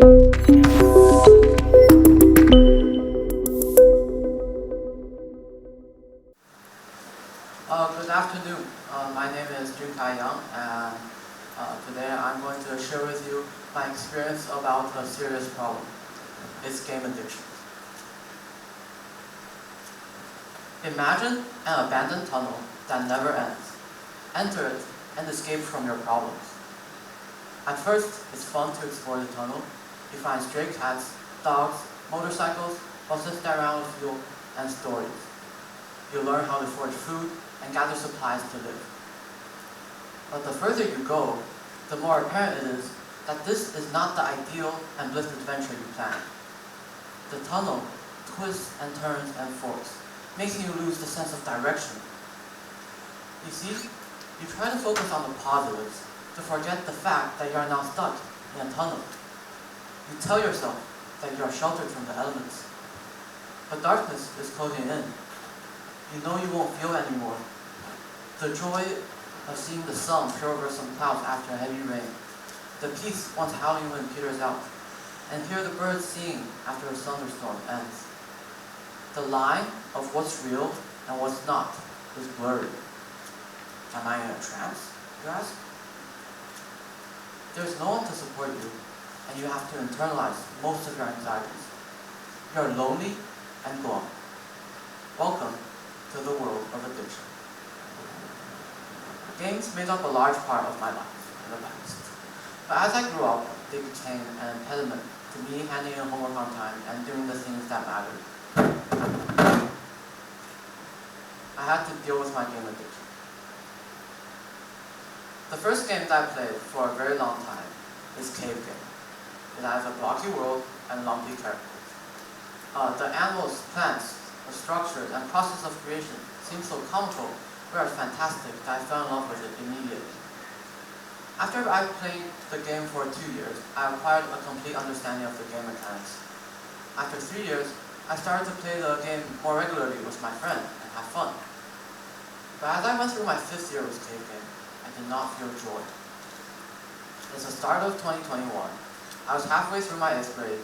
Good afternoon. My name is Young, and today I'm going to share with you my experience about a serious problem. It's game addiction. Imagine an abandoned tunnel that never ends. Enter it and escape from your problems. At first, it's fun to explore the tunnel. You find stray cats, dogs, motorcycles, buses that run with fuel, and stories. You learn how to forage food and gather supplies to live. But the further you go, the more apparent it is that this is not the ideal and blissed adventure you planned. The tunnel twists and turns and forks, making you lose the sense of direction. You see, you try to focus on the positives to forget the fact that you are now stuck in a tunnel. You tell yourself that you are sheltered from the elements. But darkness is closing in. You know you won't feel anymore. The joy of seeing the sun peer over some clouds after a heavy rain. The peace once howling wind peters out. And hear the birds sing after a thunderstorm ends. The line of what's real and what's not is blurry. Am I in a trance, you ask? There's no one to support you, and you have to internalize most of your anxieties. You are lonely and gone. Welcome to the world of addiction. Games made up a large part of my life in the past. But as I grew up, they became an impediment to me handing in homework on time and doing the things that mattered. I had to deal with my game addiction. The first game that I played for a very long time is Cave Game. It has a blocky world and lumpy characters. The animals, plants, the structures, and process of creation seemed so comical, whereas fantastic, that I fell in love with it immediately. After I played the game for 2 years, I acquired a complete understanding of the game mechanics. After 3 years, I started to play the game more regularly with my friend and have fun. But as I went through my 5th year with Cave Game, I did not feel joy. It's the start of 2021. I was halfway through my 8th grade,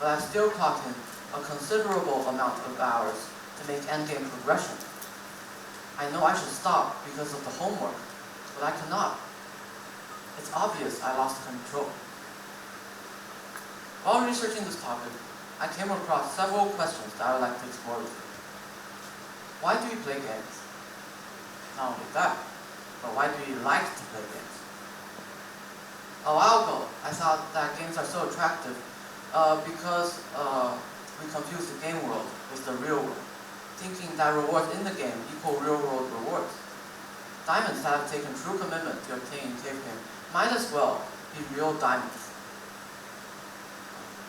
but I still clocked in a considerable amount of hours to make endgame progression. I know I should stop because of the homework, but I cannot. It's obvious I lost control. While researching this topic, I came across several questions that I would like to explore with you. Why do we play games? Not only that, but why do we like to play games? A while ago, I thought that games are so attractive because we confuse the game world with the real world, thinking that rewards in the game equal real-world rewards. Diamonds that have taken true commitment to obtain in Cave Game might as well be real diamonds.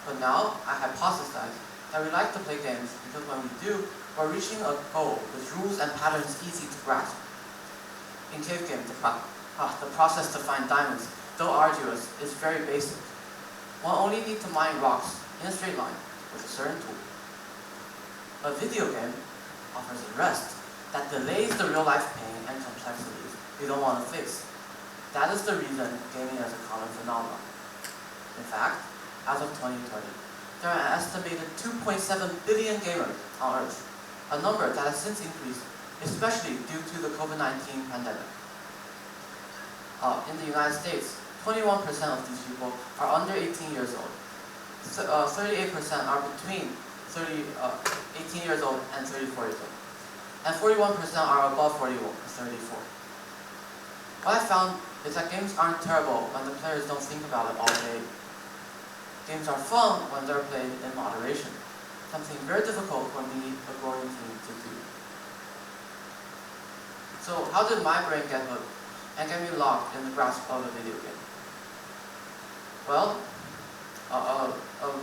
But now, I hypothesize that we like to play games because when we do, we're reaching a goal with rules and patterns easy to grasp. In Cave Game, the process to find diamonds, though arduous, is very basic. One only needs to mine rocks in a straight line with a certain tool. A video game offers a rest that delays the real-life pain and complexities we don't want to face. That is the reason gaming is a common phenomenon. In fact, as of 2020, there are an estimated 2.7 billion gamers on Earth, a number that has since increased, especially due to the COVID-19 pandemic. In the United States, 21% of these people are under 18 years old. 38% are between 18 years old and 34 years old. And 41% are above 34. What I found is that games aren't terrible when the players don't think about it all day. Games are fun when they're played in moderation, something very difficult for me, a growing teen, to do. So how did my brain get hooked and get me locked in the grasp of a video game? Well, a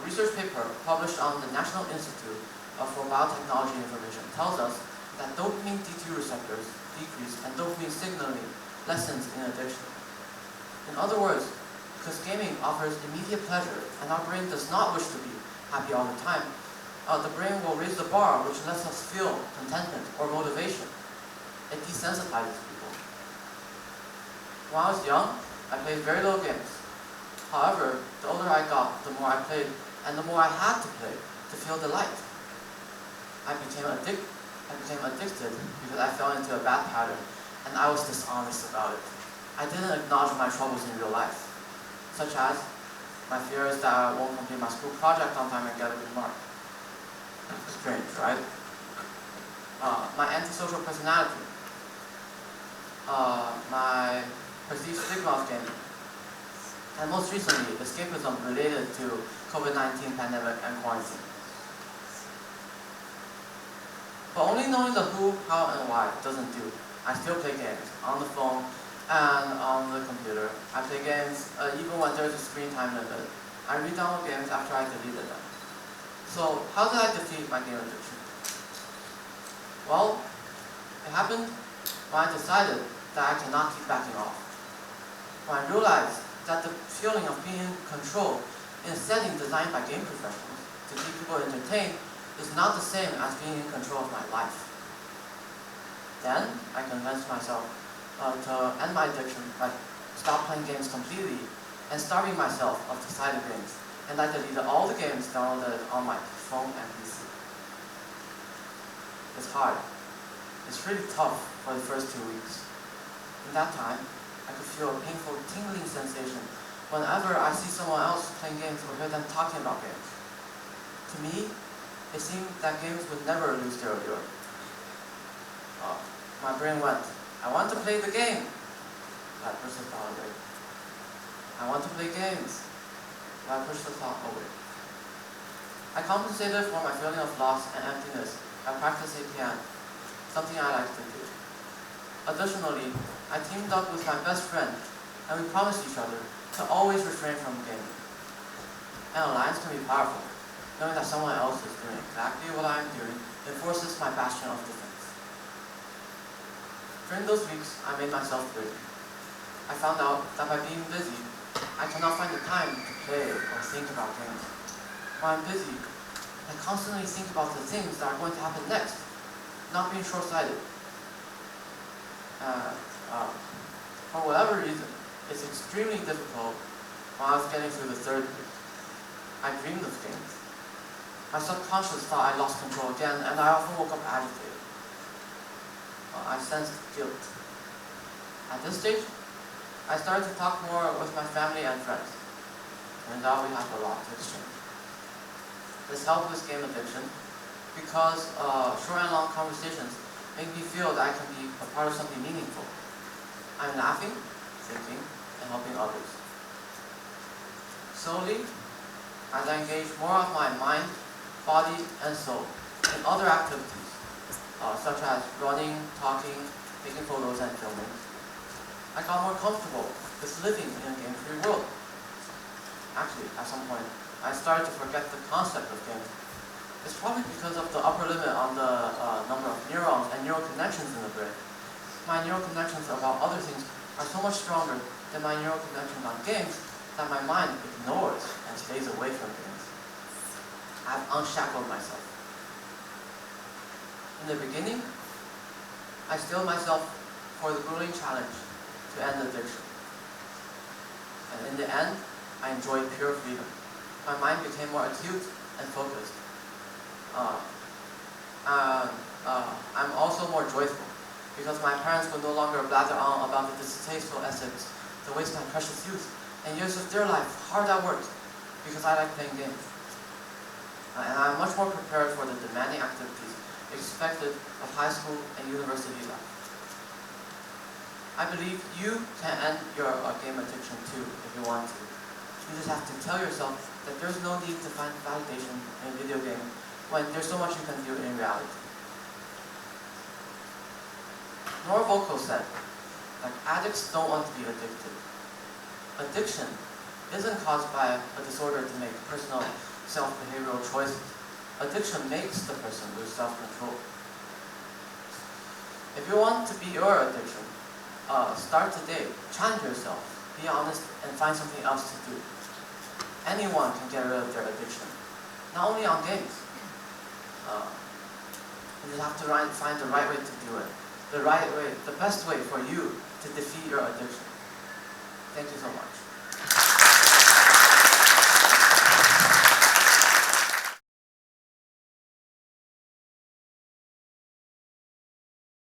research paper published on the National Institute for Biotechnology Information tells us that dopamine D2 receptors decrease and dopamine signaling lessens in addiction. In other words, because gaming offers immediate pleasure and our brain does not wish to be happy all the time, the brain will raise the bar, which lets us feel contentment or motivation. It desensitizes people. When I was young, I played very little games. However, the older I got, the more I played, and the more I had to play to feel delight. I became addicted because I fell into a bad pattern, and I was dishonest about it. I didn't acknowledge my troubles in real life, such as my fears that I won't complete my school project on time and get a good mark. Strange, right? My antisocial personality, my perceived stigma of gaming, and most recently, escapism related to COVID-19 pandemic and quarantine. But only knowing the who, how, and why doesn't do. I still play games on the phone and on the computer. I play games even when there's a screen time limit. I re-download games after I deleted them. So how did I defeat my game addiction? Well, it happened when I decided that I cannot keep backing off. When I realized that the feeling of being in control in a setting designed by game professionals to keep people entertained is not the same as being in control of my life. Then I convinced myself to end my addiction by stop playing games completely and starving myself of decided games. And I deleted all the games downloaded on my phone and PC. It's hard. It's really tough for the first 2 weeks. In that time, I could feel a painful tingling sensation whenever I see someone else playing games or hear them talking about games. To me, it seemed that games would never lose their allure. My brain went, I want to play the game. I pushed the thought away. I want to play games. I pushed the thought away. I compensated for my feeling of loss and emptiness by practicing piano, something I like to do. Additionally, I teamed up with my best friend, and we promised each other to always refrain from gaming. An alliance can be powerful. Knowing that someone else is doing exactly what I am doing enforces my bastion of defense. During those weeks, I made myself busy. I found out that by being busy, I cannot find the time to play or think about games. When I'm busy, I constantly think about the things that are going to happen next, not being short-sighted. For whatever reason, it's extremely difficult when I was getting through the third week. I dreamed of games. My subconscious thought I lost control again, and I often woke up agitated. I sensed guilt. At this stage, I started to talk more with my family and friends. Turns out we have a lot to exchange. This helped with game addiction because short and long conversations make me feel that I can be a part of something meaningful. I'm laughing, thinking, and helping others. Slowly, as I engage more of my mind, body, and soul in other activities, such as running, talking, taking photos, and filming, I got more comfortable with living in a game-free world. Actually, at some point, I started to forget the concept of games. It's probably because of the upper limit on the number of neurons and neural connections in the brain. My neural connections about other things are so much stronger than my neural connections on games that my mind ignores and stays away from games. I've unshackled myself. In the beginning, I steeled myself for the grueling challenge to end addiction. And in the end, I enjoyed pure freedom. My mind became more acute and focused. I'm also more joyful because my parents would no longer blather on about the distasteful ethics to waste my precious youth and years of their life hard at work because I like playing games. And I'm much more prepared for the demanding activities expected of high school and university life. I believe you can end your game addiction too if you want to. You just have to tell yourself that there's no need to find validation in a video game when there's so much you can do in reality. Norvolko said that addicts don't want to be addicted. Addiction isn't caused by a disorder to make personal self-behavioral choices. Addiction makes the person lose self-control. If you want to beat your addiction, start today. Challenge yourself. Be honest and find something else to do. Anyone can get rid of their addiction. Not only on games. You just have to find the right way to do it. The right way, the best way for you to defeat your addiction. Thank you so much.